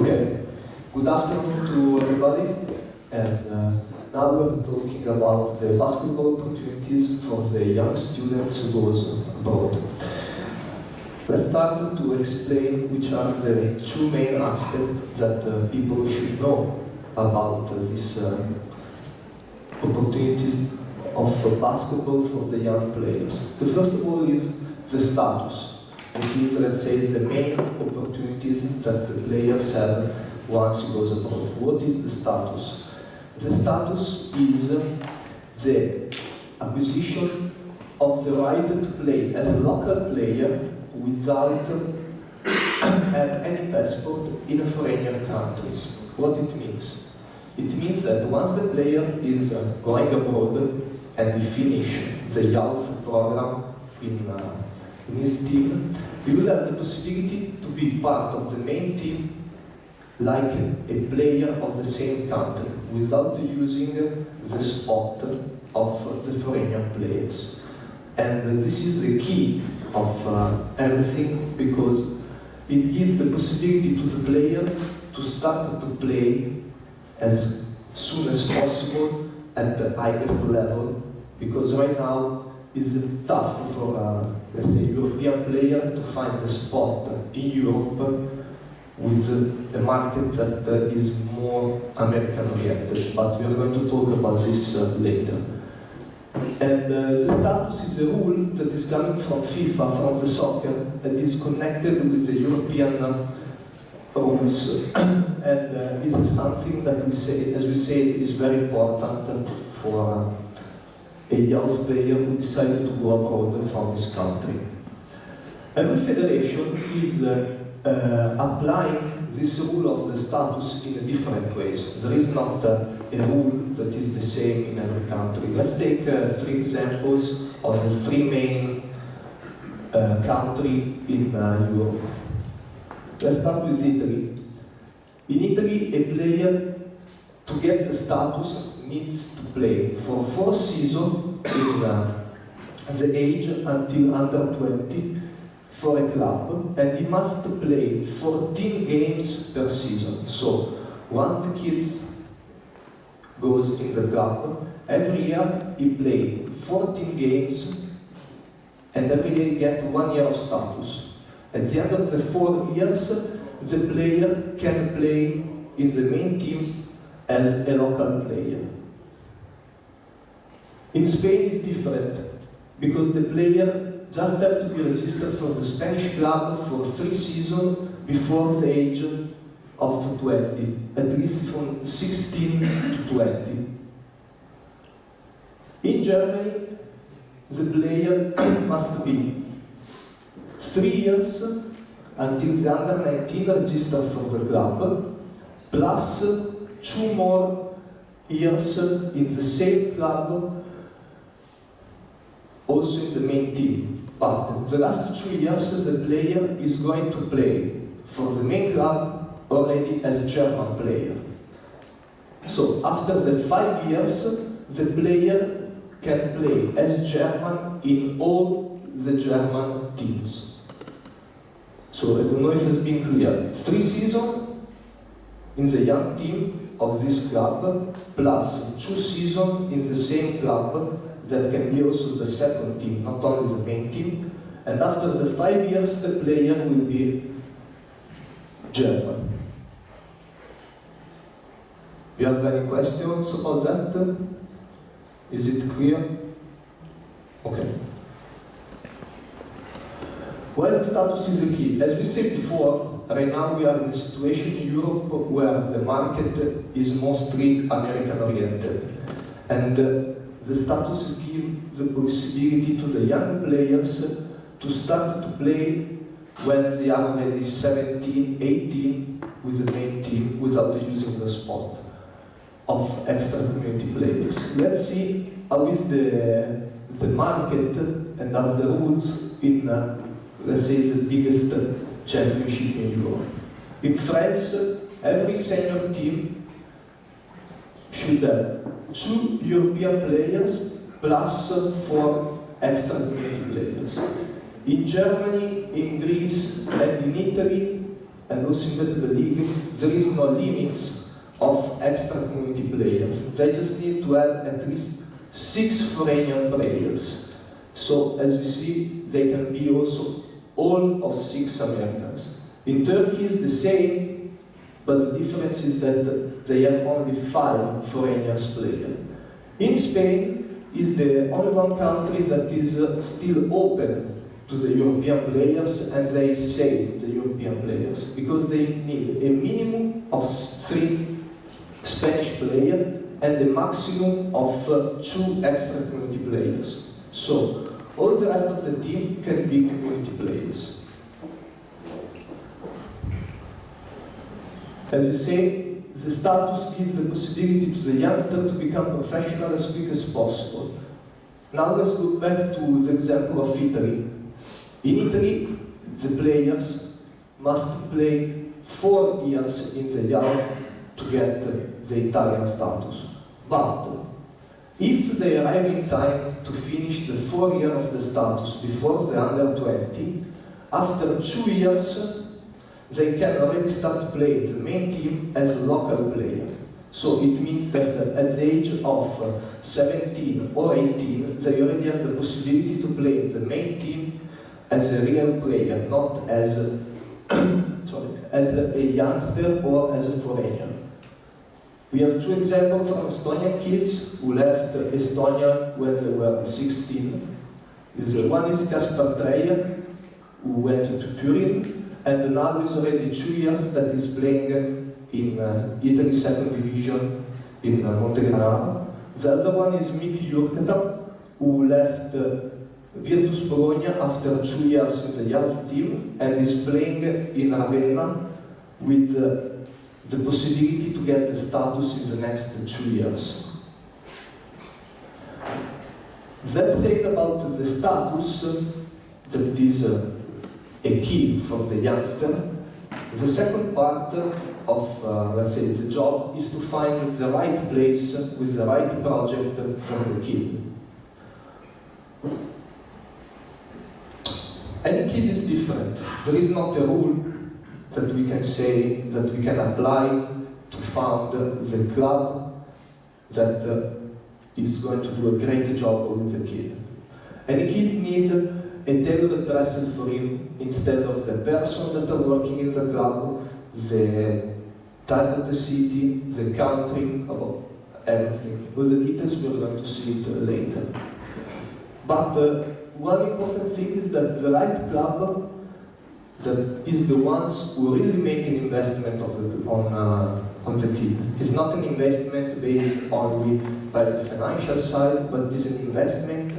Okay, good afternoon to everybody, and now we're talking about the basketball opportunities for the young students who goes abroad. Let's start to explain which are the two main aspects that people should know about these opportunities of basketball for the young players. The first of all is the status. It is, let's say, the main opportunities that the players have once he goes abroad. What is the status? The status is the acquisition of the right to play as a local player without have any passport in a foreign countries. What it means? It means that once the player is going abroad and he finish the youth program in his team, he will have the possibility to be part of the main team like a player of the same country without using the spot of the foreign players. And this is the key of everything, because it gives the possibility to the players to start to play as soon as possible at the highest level, because right now it's tough for, let's say, European player to find a spot in Europe with a market that is more American-oriented, but we are going to talk about this later. And the status is a rule that is coming from FIFA, from the soccer, that is connected with the European rules, and is something that we say, as we say, is very important for a youth player who decided to go abroad from his country. Every federation is applying this rule of the status in a different ways. There is not a rule that is the same in every country. Let's take 3 examples of the 3 main countries in Europe. Let's start with Italy. In Italy, a player, to get the status, needs to play for 4 seasons in the age until under 20 for a club, and he must play 14 games per season. So once the kids goes in the club, every year he play 14 games, and every year he get 1 year of status. At the end of the 4 years, the player can play in the main team as a local player. In Spain it's different, because the player just have to be registered for the Spanish club for 3 seasons before the age of 20, at least from 16 to 20. In Germany, the player must be 3 years until the under 19 registered for the club, plus 2 more years in the same club, also in the main team. But the last 2 years, the player is going to play for the main club already as a German player. So after the 5 years, the player can play as German in all the German teams. So I don't know if it's been clear. 3 seasons in the young team of this club, plus 2 seasons in the same club that can be also the second team, not only the main team. And after the 5 years, the player will be German. Do you have any questions about that? Is it clear? Okay. Why the status is the key? As we said before, right now we are in a situation in Europe where the market is mostly American-oriented. And the status gives the possibility to the young players to start to play when they are already 17, 18 with the main team without using the spot of extra community players. Let's see how is the market and are the rules in, let's say, the biggest championship in Europe. In France, every senior team should have 2 European players plus 4 extra community players. In Germany, in Greece, and in Italy, and also in the league, there is no limits of extra community players. They just need to have at least 6 foreign players. So as we see, they can be also all of 6 Americans. In Turkey it's the same, but the difference is that they have only 5 foreign players. In Spain is the only one country that is still open to the European players, and they save the European players because they need a minimum of 3 Spanish players and a maximum of 2 extra community players. So all the rest of the team can be community players. As we say, the status gives the possibility to the youngster to become professional as quick as possible. Now let's go back to the example of Italy. In Italy, the players must play 4 years in the youth to get the Italian status. But if they arrive in time to finish the 4 years of the status before the under 20, after 2 years, they can already start playing the main team as a local player. So it means that at the age of 17 or 18, they already have the possibility to play the main team as a real player, not as a, as a youngster or as a foreigner. We have 2 examples from Estonian kids who left Estonia when they were 16. One is Kaspar Treier, who went to Turin, and now is already 2 years that is playing in Italy's 2nd division in Montegranaro. The other one is Miki Jurkata, who left Virtus Bologna after 2 years in the youth team and is playing in Ravenna with the possibility to get the status in the next 2 years. That said about the status, that is a key for the youngster. The second part of, let's say, the job is to find the right place with the right project for the kid. Any kid is different. There is not a rule that we can say, that we can apply to found the club that is going to do a great job with the kid. Any kid needs a tailored dress for him instead of the persons that are working in the club, the type of the city, the country, about everything. With the details we're going to see it later. But one important thing is that the right club that is the ones who really make an investment on the kid. It's not an investment based only by the financial side, but it's an investment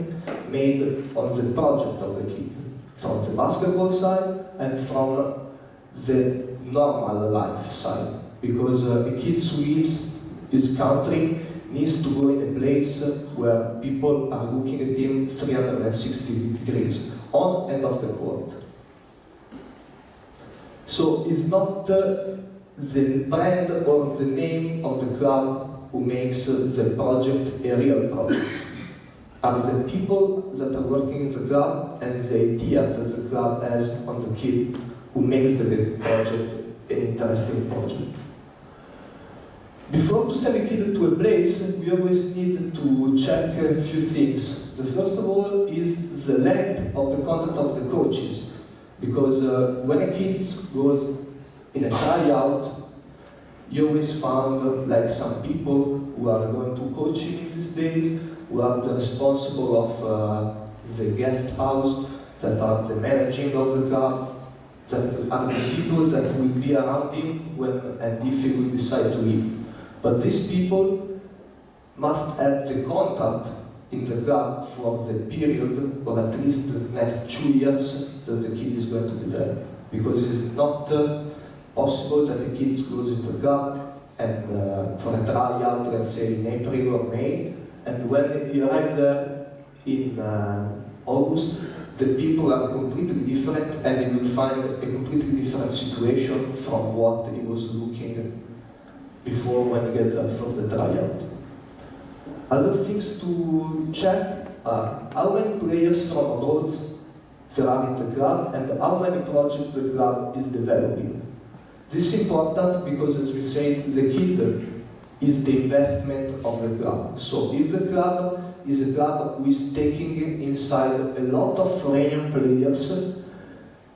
made on the project of the kid, from the basketball side and from the normal life side. Because a kid who leaves his country needs to go in a place where people are looking at him 360 degrees, on and off the court. So it's not the brand or the name of the club who makes the project a real project. Are the people that are working in the club and the idea that the club has on the kid who makes the project an interesting project. Before to send a kid to a place, we always need to check a few things. The first of all is the length of the contract of the coaches. Because when a kid goes in a tryout, you always found like some people who are going to coach him in these days, who are the responsible of the guest house, that are the managing of the club, that are the people that will be around him when and if he will decide to leave. But these people must have the contact in the club for the period, or at least the next 2 years that the kid is going to be there. Because it's not possible that the kid goes into the club and for a tryout, let's say in April or May, and when he arrives there in August, the people are completely different and he will find a completely different situation from what he was looking before when he gets there for the tryout. Other things to check are how many players from abroad there are in the club and how many projects the club is developing. This is important because, as we say, the kid is the investment of the club. So if the club is a club who is taking inside a lot of foreign players,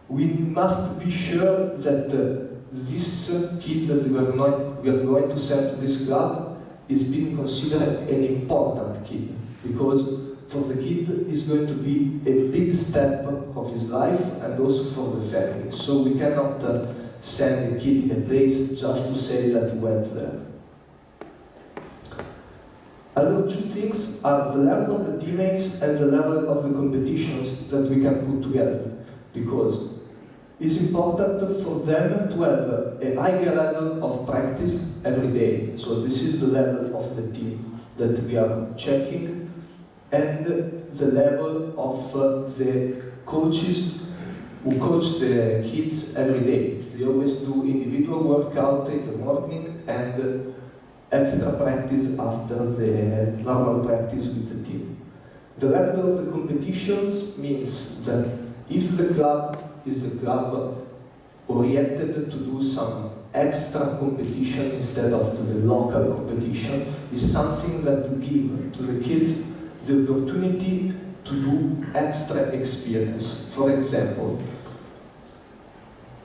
we must be sure that this kid that we are going to send to this club is being considered an important kid, because for the kid is going to be a big step of his life and also for the family. So we cannot send a kid in a place just to say that he went there. Other two things are the level of the teammates and the level of the competitions that we can put together, because it's important for them to have a higher level of practice every day. So this is the level of the team that we are checking, and the level of the coaches who coach the kids every day. They always do individual workout in the morning and extra practice after the normal practice with the team. The level of the competitions means that if the club is a club oriented to do some extra competition instead of the local competition, is something that to give to the kids the opportunity to do extra experience. For example,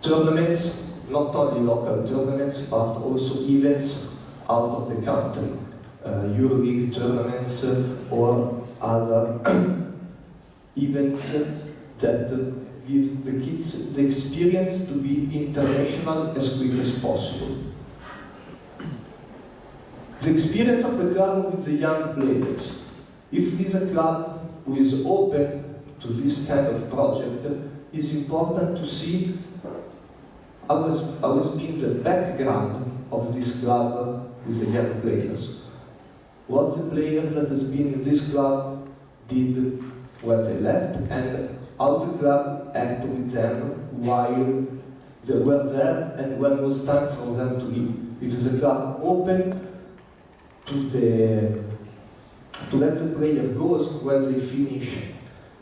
tournaments, not only local tournaments, but also events out of the country, EuroLeague tournaments or other events that gives the kids the experience to be international as quick as possible. The experience of the club with the young players. If it is a club who is open to this kind of project, it's important to see how has been the background of this club with the young players. What the players that has been in this club did when they left, and how the club acted with them while they were there and when it was time for them to leave. If the club open to let the player go when they finish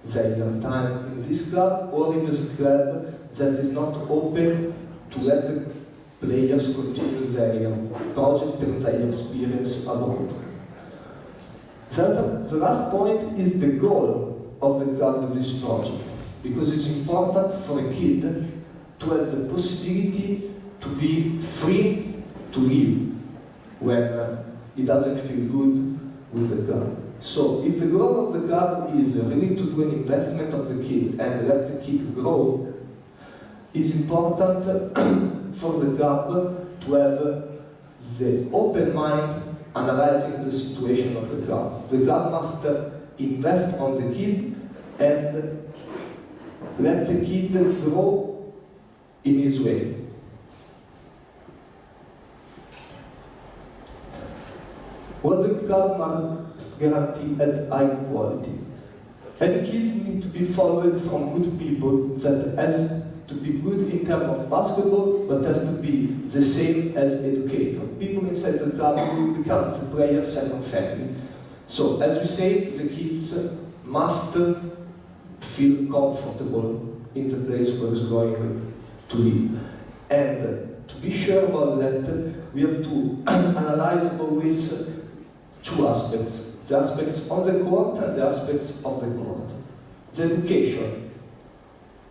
their time in this club, or if it's a club that is not open to let the players continue their project and their experience abroad. The last point is the goal of the club with this project, because it's important for a kid to have the possibility to be free to live when he doesn't feel good with the club. So if the goal of the club is really to do an investment of the kid and let the kid grow, it's important for the club to have the open mind analyzing the situation of the club. The club must invest on the kid and let the kid grow in his way. What the club must guarantee at high quality. And kids need to be followed from good people that has to be good in terms of basketball, but has to be the same as educator. People inside the club will become the player's second family. So, as we say, the kids must feel comfortable in the place where he's going to live. And to be sure about that, we have to analyze always two aspects. The aspects on the court and the aspects of the court. The education.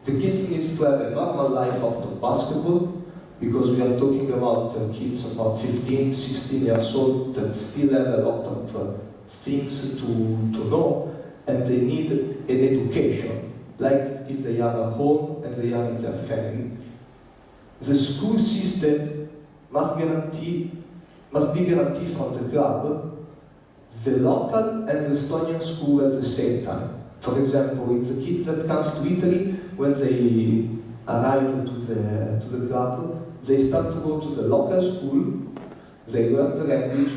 The kids need to have a normal life out of basketball, because we are talking about kids about 15, 16 years old that still have a lot of things to know, and they need an education, like if they are at home and they are in their family. The school system must be guaranteed from the club, the local and the Estonian school at the same time. For example, if the kids that comes to Italy, when they arrive to the club, they start to go to the local school, they learn the language,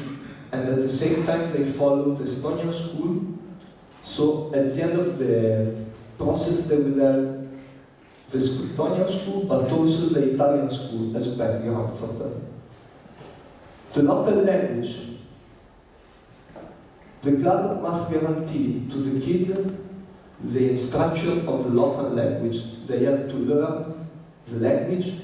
and at the same time they follow the Estonian school. So at the end of the process they will have the Estonian school, but also the Italian school as a background for them. The local language. The club must guarantee to the kid the instruction of the local language. They have to learn the language,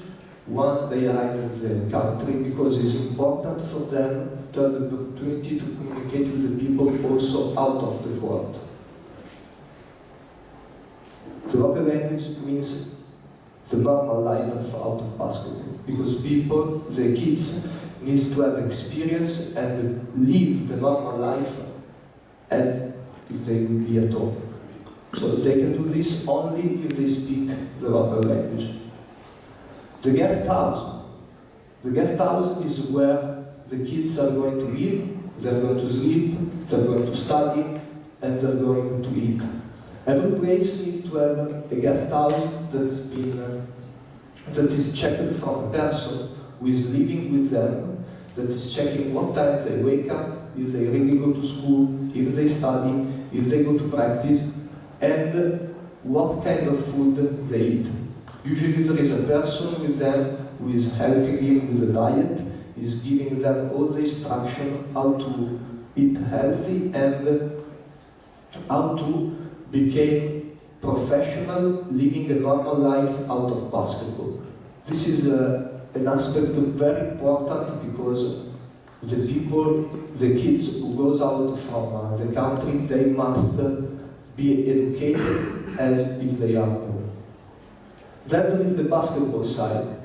once they arrive in the country, because it's important for them to have the opportunity to communicate with the people also out of the world. The local language means the normal life out of basketball, because people, the kids, needs to have experience and live the normal life as if they would be at home. So they can do this only if they speak the local language. The guest house. The guest house is where the kids are going to live, they're going to sleep, they're going to study, and they're going to eat. Every place needs to have a guest house that is checked from a person who is living with them, that is checking what time they wake up, if they really go to school, if they study, if they go to practice, and what kind of food they eat. Usually there is a person with them who is helping him with the diet, is giving them all the instruction how to eat healthy and how to become professional, living a normal life out of basketball. This is an aspect very important, because the people, the kids who goes out from the country, they must be educated as if they are home. Then there is the basketball side.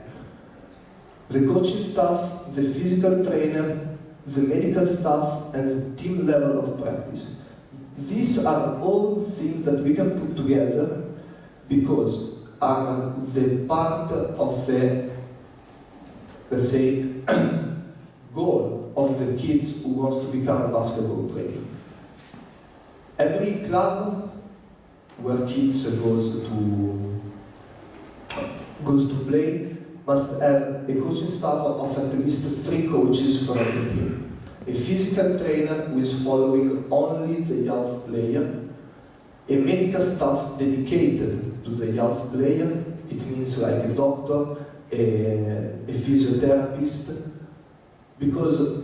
The coaching staff, the physical trainer, the medical staff, and the team level of practice. These are all things that we can put together because are the part of the, let's say, goal of the kids who wants to become a basketball player. Every club where kids goes to play must have a coaching staff of at least 3 coaches for every team. A physical trainer who is following only the youth player, a medical staff dedicated to the youth player, it means like a doctor, a physiotherapist, because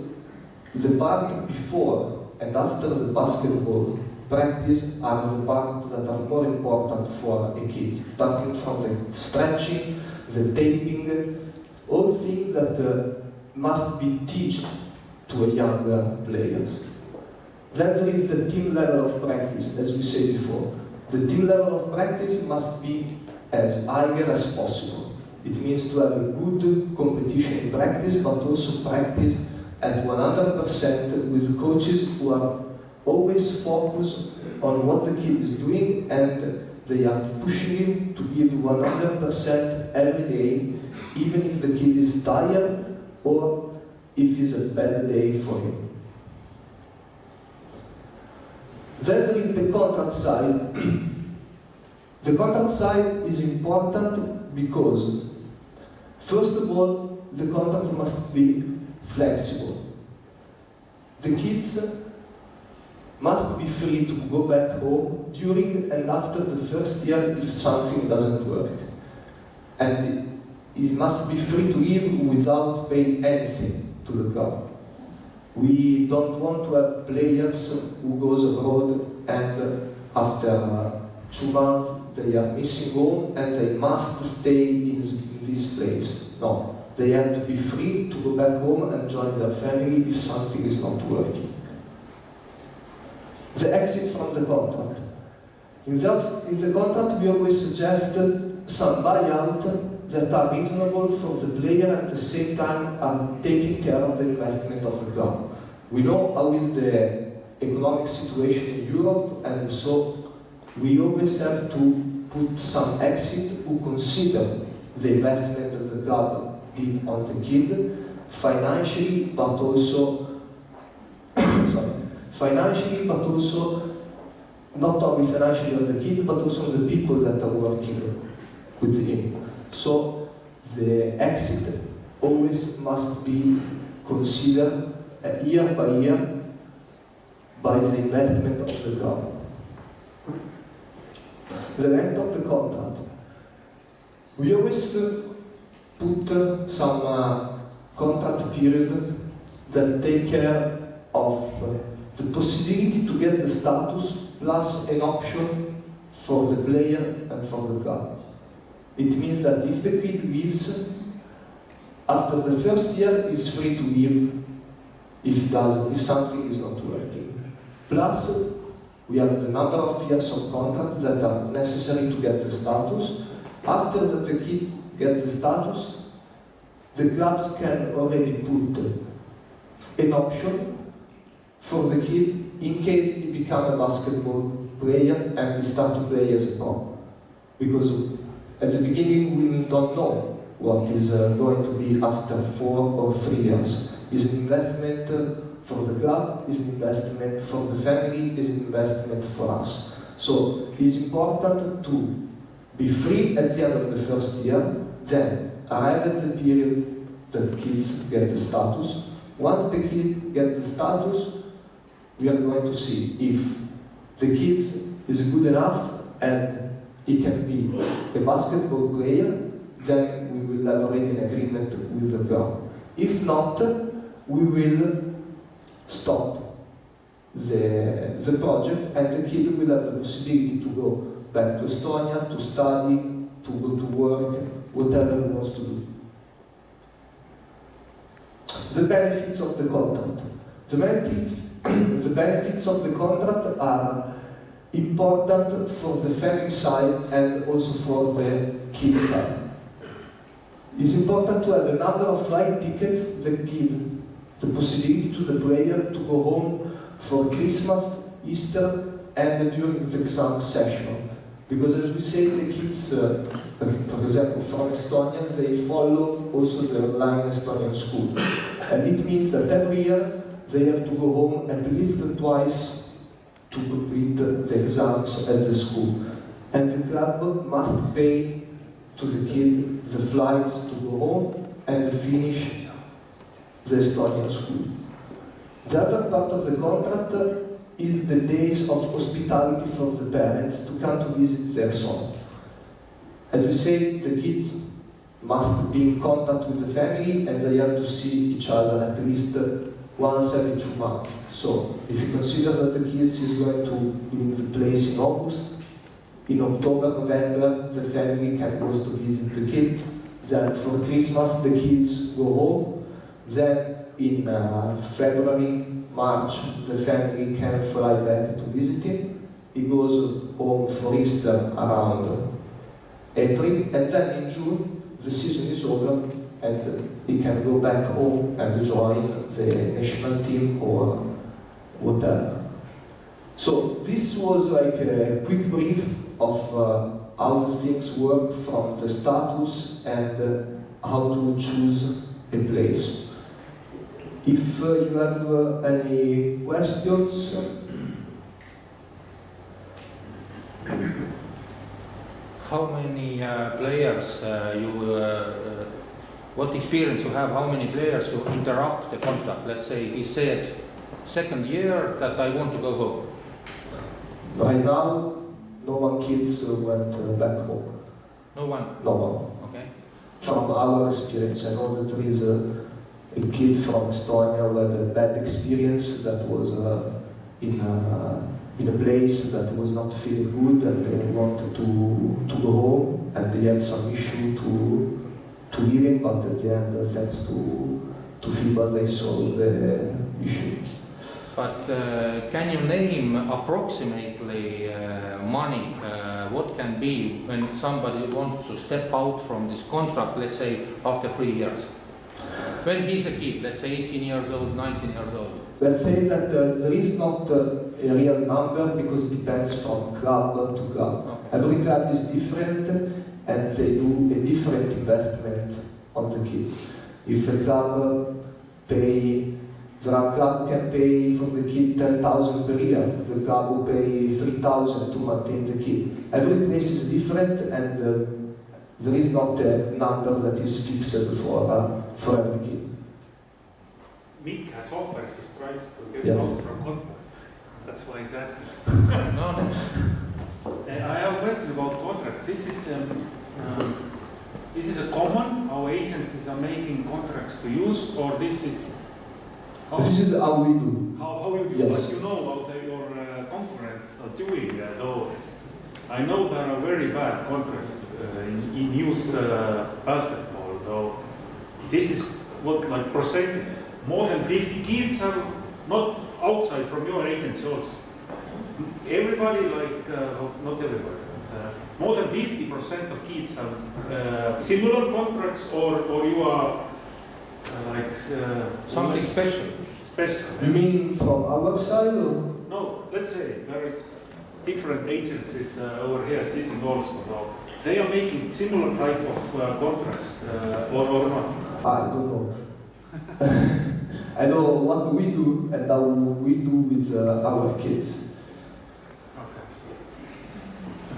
the part before and after the basketball practice are the parts that are more important for a kid, starting from the stretching, the taping, all things that must be taught to a younger player. Then there is the team level of practice, as we said before. The team level of practice must be as higher as possible. It means to have a good competition in practice, but also practice at 100% with coaches who are always focused on what the kid is doing, and they are pushing him to give 100% every day, even if the kid is tired or if it's a bad day for him. Then there is the contract side. The contract side is important because, first of all, the contract must be flexible. The kids must be free to go back home during and after the first year if something doesn't work. And he must be free to leave without paying anything to the club. We don't want to have players who goes abroad and after 2 months they are missing home and they must stay in this place. No, they have to be free to go back home and join their family if something is not working. The exit from the contract. In the contract we always suggested some buyout that are reasonable for the player and at the same time are taking care of the investment of the club. We know how is the economic situation in Europe, and so we always have to put some exit who consider the investment that the club did on the kid, financially, but also not only financially on the kid, but also on the people that are working with him. So the exit always must be considered year by year by the investment of the club. The length of the contract. We always put some contract period that take care of the possibility to get the status plus an option for the player and for the club. It means that if the kid leaves, After the first year, he's free to leave if something is not working. Plus, we have the number of years of contract that are necessary to get the status. After that the kid gets the status, the clubs can already put an option for the kid in case he becomes a basketball player and he starts to play as a pro. Because at the beginning we don't know what is going to be after 4 or 3 years. It's an investment for the club, it's an investment for the family, it's an investment for us. So it's important to be free at the end of the first year, then arrive at the period that kids get the status. Once the kid gets the status, we are going to see if the kid is good enough and he can be a basketball player, then we will have already an agreement with the club. If not, we will stop the project and the kid will have the possibility to go back to Estonia, to study, to go to work, whatever he wants to do. The benefits of the contract. The benefits of the contract are important for the family side and also for the kid side. It's important to have a number of flight tickets that give the possibility to the player to go home for Christmas, Easter, and during the exam session. Because as we say, the kids, for example, from Estonia, they follow also the online Estonian school. And it means that every year they have to go home at least twice to complete the exams at the school. And the club must pay to the kid the flights to go home and finish the Estonian school. The other part of the contract is the days of hospitality for the parents to come to visit their son. As we say, the kids must be in contact with the family and they have to see each other at least once every 2 months. So, if you consider that the kids is going to be in the place in August, in October, November, the family can go to visit the kid. Then for Christmas, the kids go home. Then in February, March, the family can fly back to visit him. He goes home for Easter around April, and then in June, the season is over, and he can go back home and join the national team or whatever. So this was like a quick brief of how the things work from the status and how to choose a place. If you have any questions, how many players what experience you have? How many players you interrupt the contract? Let's say he said, second year that I want to go home. Right now, no one kids went back home. No one? No one. Okay. From our experience, I know that there is a kid from Estonia who had a bad experience that was in a place that was not feeling good and they wanted to go home and they had some issue to leaving, but at the end, thanks to FIBA, they solved the issue. But can you name approximately money? What can be when somebody wants to step out from this contract, let's say after 3 years? When he's a kid, let's say 18 years old, 19 years old. Let's say that there is not a real number because it depends from club to club. Okay. Every club is different and they do a different investment on the kid. If a club club can pay for the kid 10,000 per year. The club will pay 3,000 to maintain the kid. Every place is different, and there is not a number that is fixed for every kid. Mick has offers, he tries to get Yes. out from contract. That's why he's asking. No. I have a question about contract. This is a common how agencies are making contracts to use, or this is how we do. How you do? Yes. But you know what your concurrents are doing. Though I know there are very bad contracts in youth basketball. Though this is what like percentage. More than 50 kids are not outside from your agency also. Everybody like, not everybody, more than 50% of kids have similar contracts or you are like... Something special. Special. You mean from our side or? No, let's say there is different agencies over here sitting also. So they are making similar type of contracts or not? I don't know. I know what we do and how we do with our kids.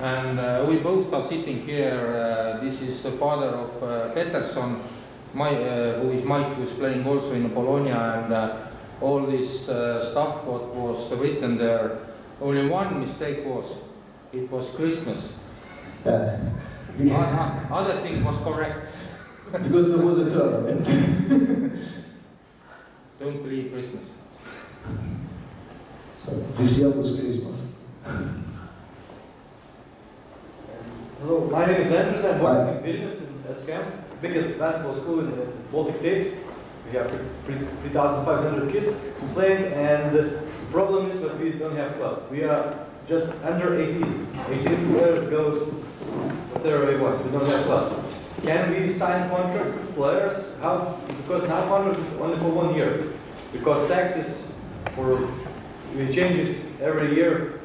And we both are sitting here. This is the father of Peterson, who is Mike, who is playing also in Bologna, and all this stuff what was written there. Only one mistake was, it was Christmas. Other thing was correct. Because there was a tournament. Don't believe Christmas. So this year was Christmas. Hello, my name is Andrews. I'm working in Vilnius in SCAM, biggest basketball school in the Baltic States. We have 3,500 kids playing, and the problem is that we don't have club. We are just under 18. 18 players goes whatever they want. We don't have clubs. Can we sign contract with players? How? Because now contract is only for 1 year. Because taxes we changes every year,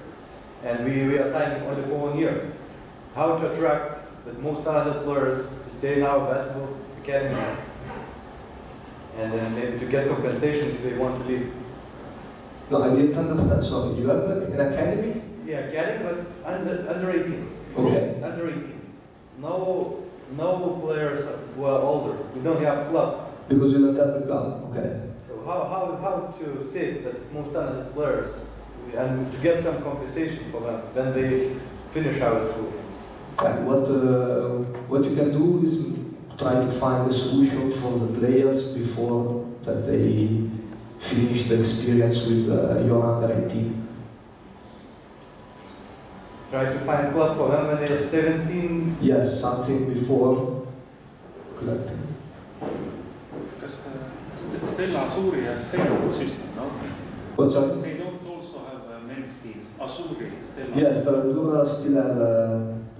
and we are signing only for 1 year. How to attract the most talented players to stay in our basketball academy, and then maybe to get compensation if they want to leave. No, I didn't understand. Sorry, you have an academy? Yeah, academy, but under 18. Okay. Under 18. No players who are older. We don't have club. Because you don't have the club. Okay. So how to save that most talented players and to get some compensation for them when they finish our school? And what you can do is try to find a solution for the players before that they finish the experience with your under 18. Try to find club for them when they're 17. Yes, something before. Exactly. Because Stella Asuri has same system, no? What's that? They don't also have men's teams. Asuri, Stella. Yes, the Azzurra still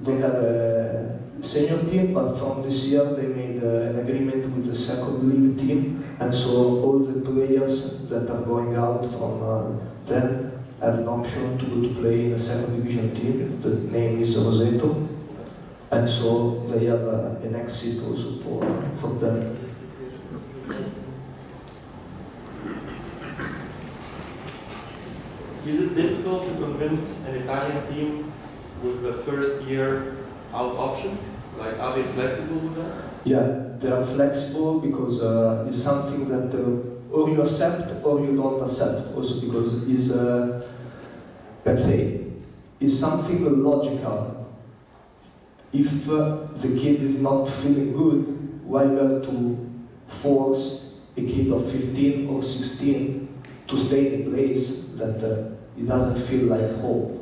don't have a senior team, but from this year they made an agreement with the second league team, and so all the players that are going out from them have an option to go to play in a second division team. The name is Roseto, and so they have an exit also for them. Is it difficult to convince an Italian team with the first year out option? Like, are they flexible with that? Yeah, they are flexible because it's something that or you accept or you don't accept. Also because it's, let's say, it's something logical. If the kid is not feeling good, why you have to force a kid of 15 or 16 to stay in a place that it doesn't feel like home?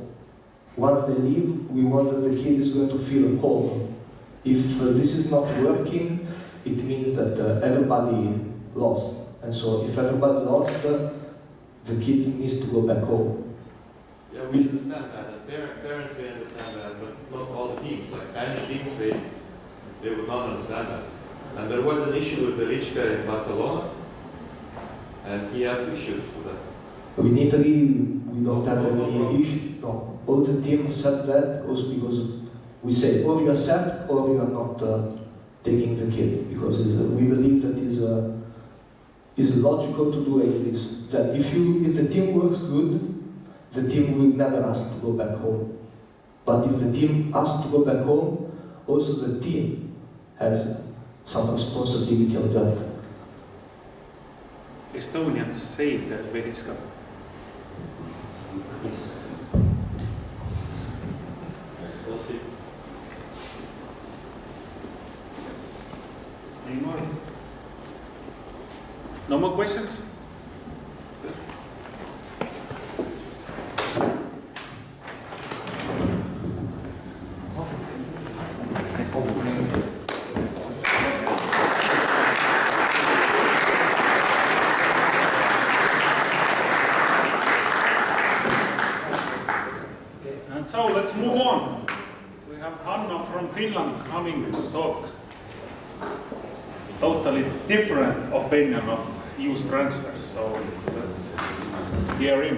Once they leave, we want that the kid is going to feel home. If this is not working, it means that everybody lost. And so if everybody lost, the kids needs to go back home. Yeah, we understand that. Parents, they understand that, but not all the teams. Like Spanish teams, they would not understand that. And there was an issue with Velička in Barcelona, and he had issues with that. In Italy, we don't have any issue. No, all the teams accept that also because we say, or you accept or you are not taking the kid, because we believe that is logical to do like this. That if the team works good, the team will never ask to go back home. But if the team asks to go back home, also the team has some responsibility of that. Estonians saved Velička. Yes. We'll see. Any more? No more questions? And so let's move on. We have Hanna from Finland coming to talk. Totally different opinion of youth transfers, so let's hear him.